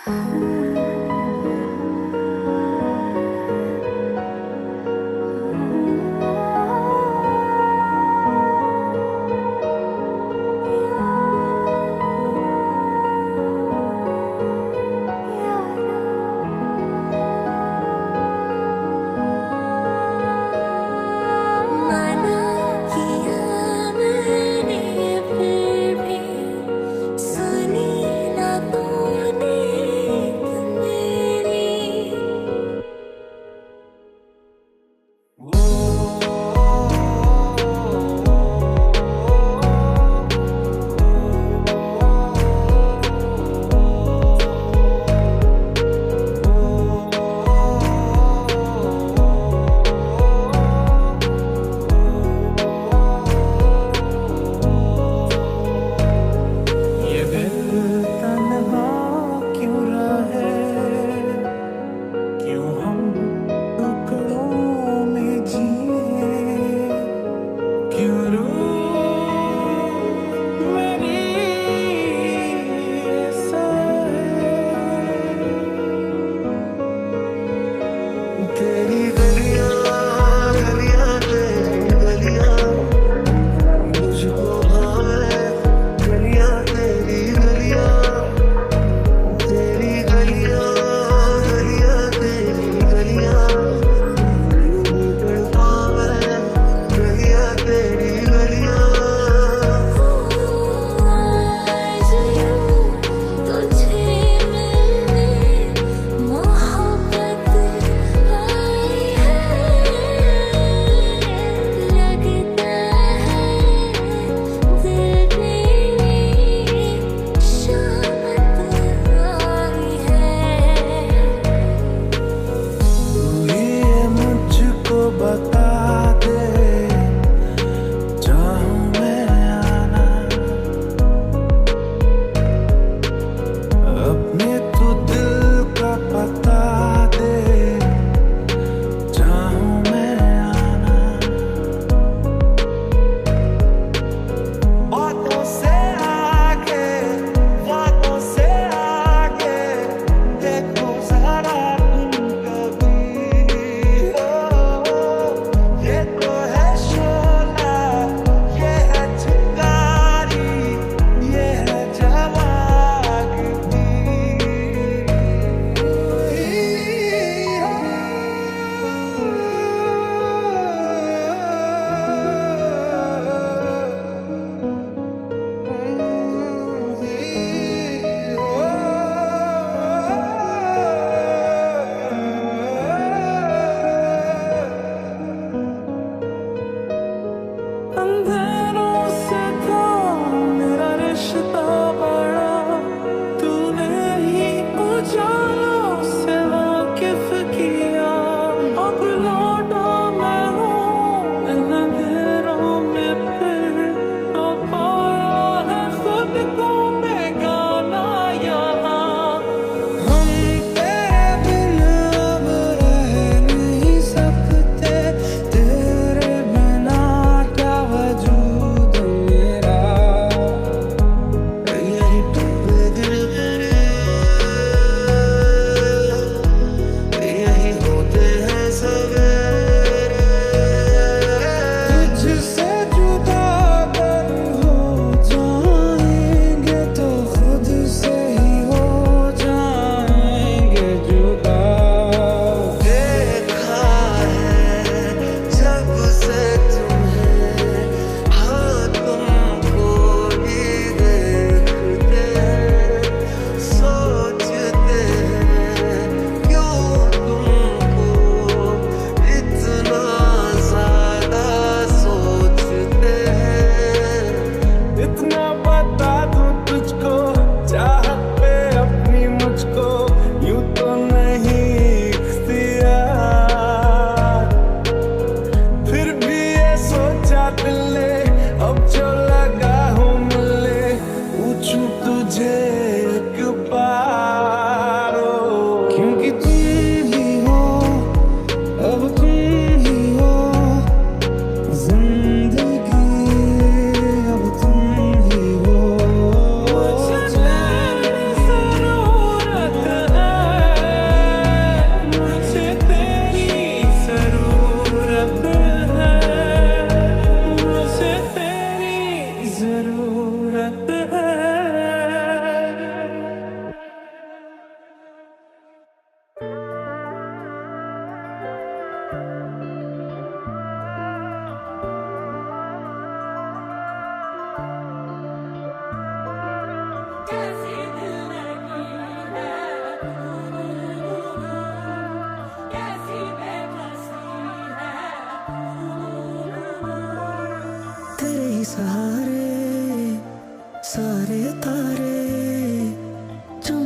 मना किया मैंने फिर भी सुनी ना तूने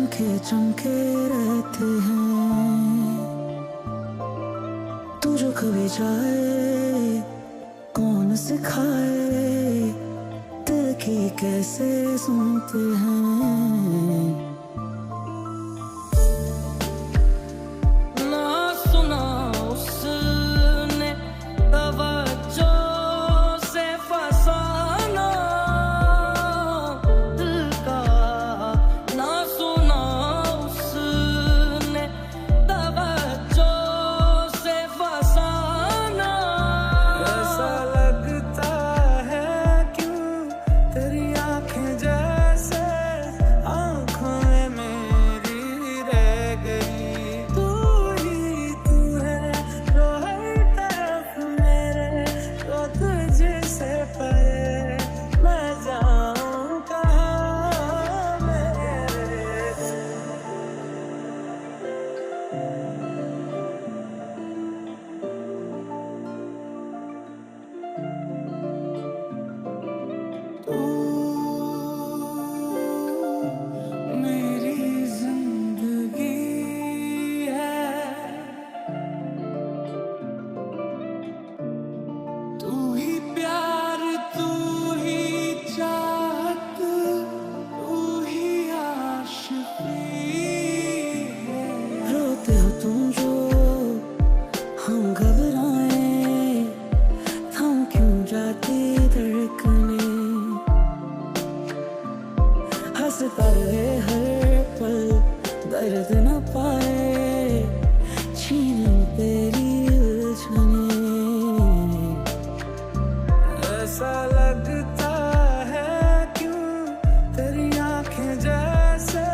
चमके चमके रहते हैं। तू जो कभी जाए कौन सिखाए दिल की कैसे सुनते हैं। ना सुना उसने तवज्जो से फसाना दिल का, ना सुना उसने तवज्जो से फसाना। ऐसा लगता है क्यों तेरी आंखें जैसे आंखों में मेरी रह गई। तू ही तू है जो हर तरफ मेरे, तो तुझसे परे मैं जाऊं कहाँ मेरे। तू मेरी जिंदगी है, तू ही प्यार, तू ही चाहत, तू ही आशिकी है। रोते हो तुम जो हम घबराए, थम क्यों जाती धड़कने। हंसता रहे हर पल दर्द न पाए, छीन तेरी उलझने। ऐसा लगता है क्यों तेरी आंखें जैसे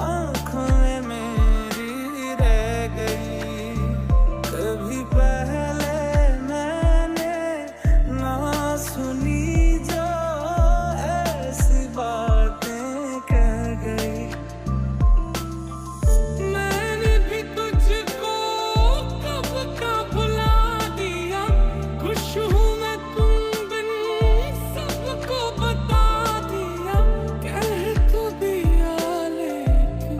आंखों में मेरी रह गई। कभी पहले मैंने ना सुनी जो ऐसी बातें कह गई। मैंने भी तुझको कब का भुला दिया, खुश हूँ मैं तुम बिन सबको बता दिया। कह तो दिया लेकिन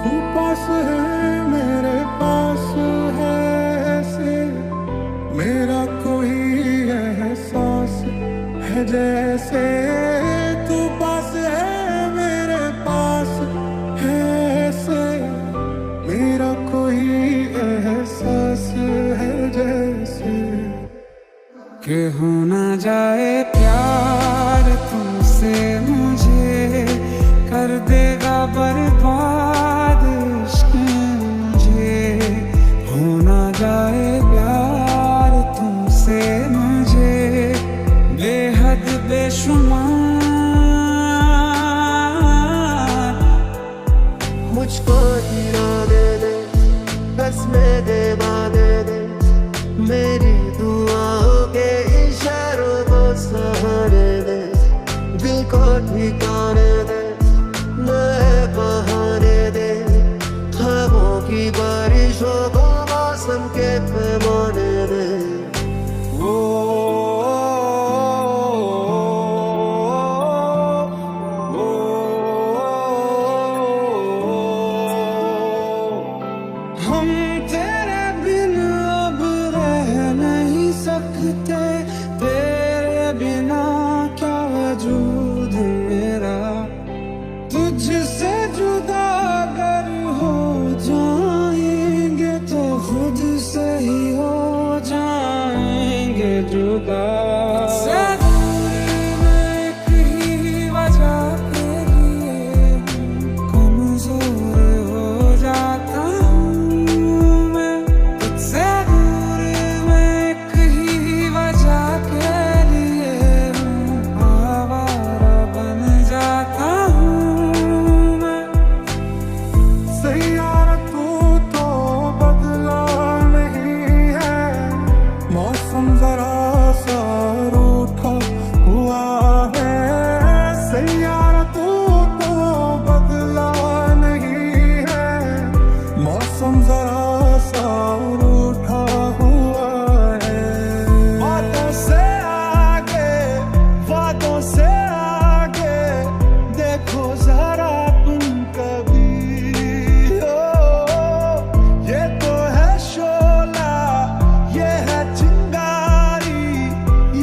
तू पास है मेरे पास है ऐसे, मेरा कोई एहसास है जैसे। तू पास है मेरे पास है ऐसे, मेरा कोई एहसास है जैसे। कि हो ना जाए प्यार तुमसे मुझे, कर देगा बर्बाद इश्क मुझे। हो ना जाए प्यार तुमसे मुझे, बेहद बेशुमार। मुझको हीरा दे दे, बस में देवा दे दे, मेरी दुआओं के इशारों को सहारे दे। दिल को ठिकाने दे, नए बहाने दे, ख्वाबों की बारिशों को मौसम के पैमाने दे। हम तेरे बिन अब रह नहीं सकते, तेरे बिना क्या वजूद मेरा। तुझसे जुदा अगर हो जाएंगे तो खुद से ही हो जाएंगे जुदा। से दूर में एक ही वजह सैयारा तू तो बदला नहीं है, मौसम जरा सा रूठा हुआ है। बातों से आगे, वादों से आगे देखो जरा तुम कभी हो। ये तो है शोला, ये है चिंगारी,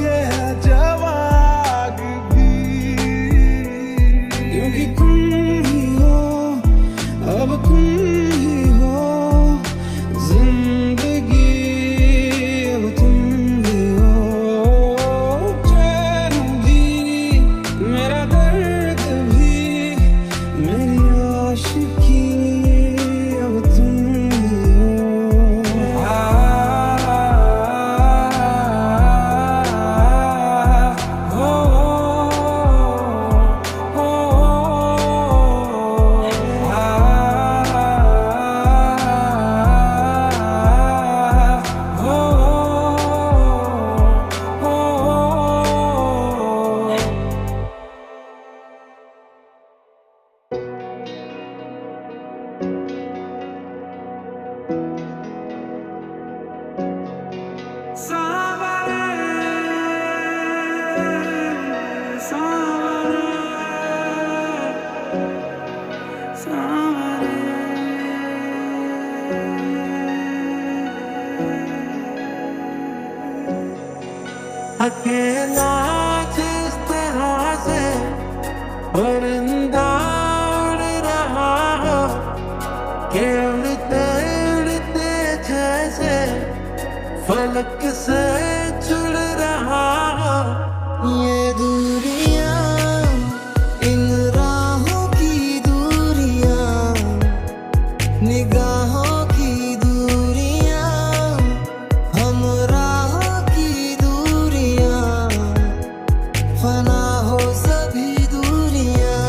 ये है जवाग भी। क्योंकि तुम ही हो, अब तुम ही हो जिंदगी, अब तुम ही हो चैन भी, मेरा दर्द भी, मेरी आशिकी, अब तुम ही हो। अकेला जिस तरह से परिंदा उड़ रहा हो, के उड़ते उड़ते जैसे फलक से जुड़ रहा हो। ये दूरियां, इन राहों की दूरियां, निगाहों की दूरियां, हम राहों की दूरियां, फना हो सभी दूरियां।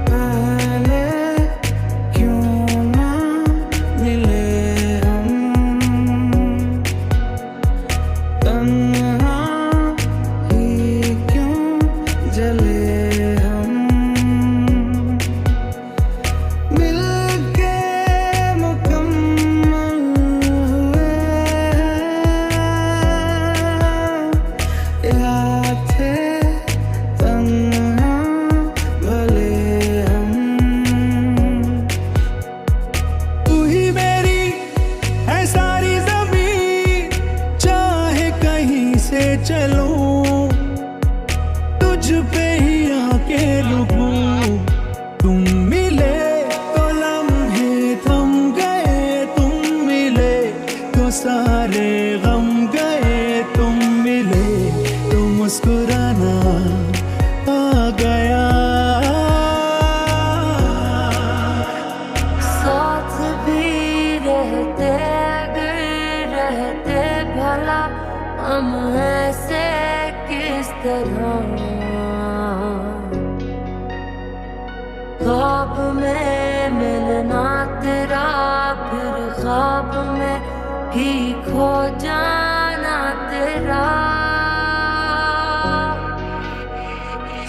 पहले क्यों ना मिले हम, तन्हा ही क्यों जले हम, मिलके मुकम्मल हुए या थे तन्हा भले हम। तू ही मेरी है सारी ज़मीं, चाहे कहीं से चलूं, तुझ पे ही आके रुकूं। तुम मिले तो लम्हे थम गए, तुम मिले तो सारे गम गए, तुम मिले तो मुस्कुराना आ गया। साथ भी रहते अगर रहते भला हम ऐसे किस तरह, ख्वाब में मिलना तेरा, फिर ख्वाब में ही खो जाना तेरा।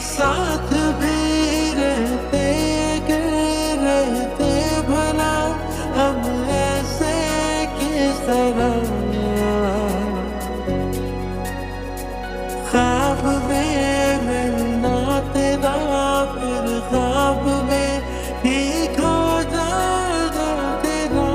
साथ भी रहते अगर रहते भला हम ऐसे किस तरह, ख्वाब में मिलना तेरा, फिर ख्वाब में ही खो जाना तेरा।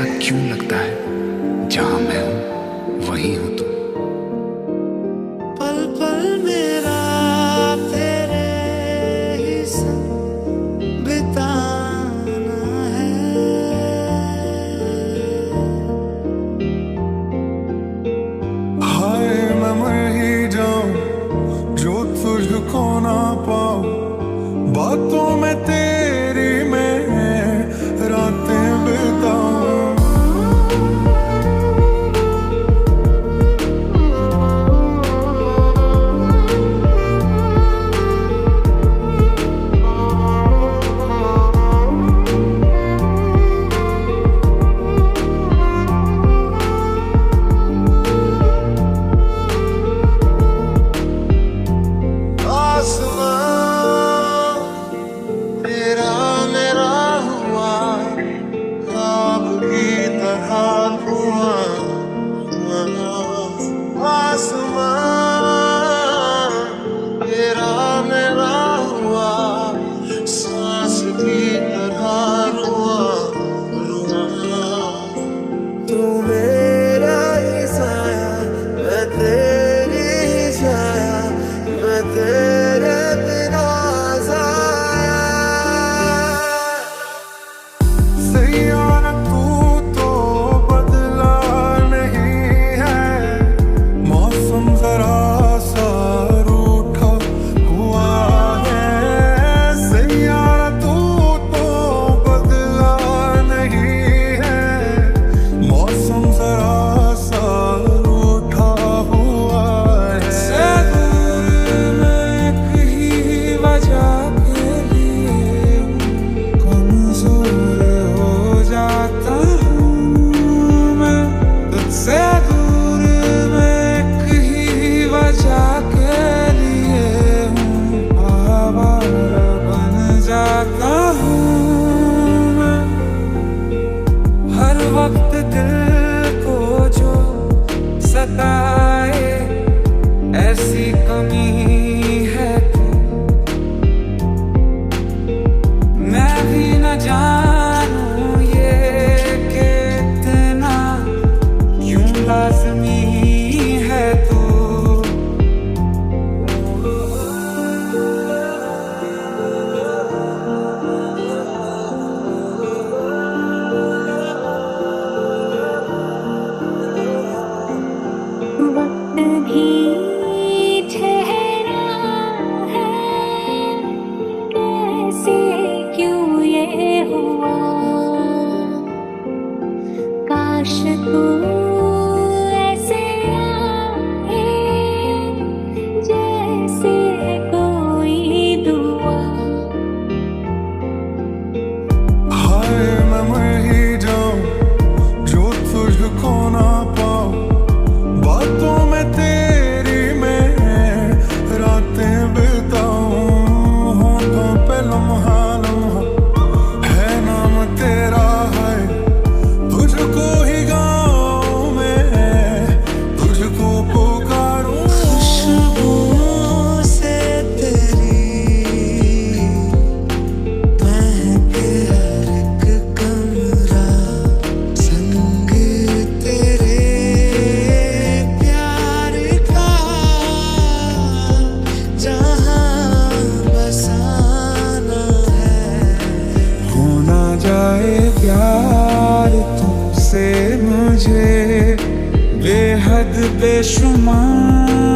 ऐसा क्यों लगता है जहां मैं हूं वहीं हो तुम। पल पल मेरा तेरे ही संग बिताना है। हाय मैं मर ही जाऊं जो तुझको ना पाऊं, बातों में तेरी मैं रातें बिताऊं। तेरा मेरा हुआ, ख्वाब की तरह हुआ। आसमां तेरा मेरा हुआ, सांस की तरह हुआ। तू मेरा ही साया, मैं तेरी ही छाया, मैं तेरे बिना सैयारा तू तो बदला नहीं है, मौसम जरा सा रूठा हुआ है। सैयारा तू तो बदला नहीं है, मौसम जरा सा रूठा हुआ है। से दूर मैं कहीं वजह के लिए कमजोर हो जाता हूँ मैं। तुझसे दूर मैं कहीं वजह के लिए हूँ आवारा बन जाता हूँ मैं। हर वक्त दिल को जो सताए ऐसी कमी है तू, मैं भी न जानूं ये कि इतना क्यों लाज़मी है तू। वक्त भी ठहरा है, कैसे क्यों ये हुआ। काश तू ऐसे आए जैसे कोई दुआ। हाय मैं मर ही जाऊं जो तुझको ना पाऊं, बातों में तेरी मैं रातें बिताऊं। होठों पे लम्हा लम्हा है नाम तेरा है, तुझको ही गाऊं मैं, तुझको पुकारूं। खुशबुओं से तेरी महके हर एक कमरा, संग तेरे प्यार का जहां बसाना है। हो ना जाए प्यार तुमसे मुझे बेहद बेशुमार।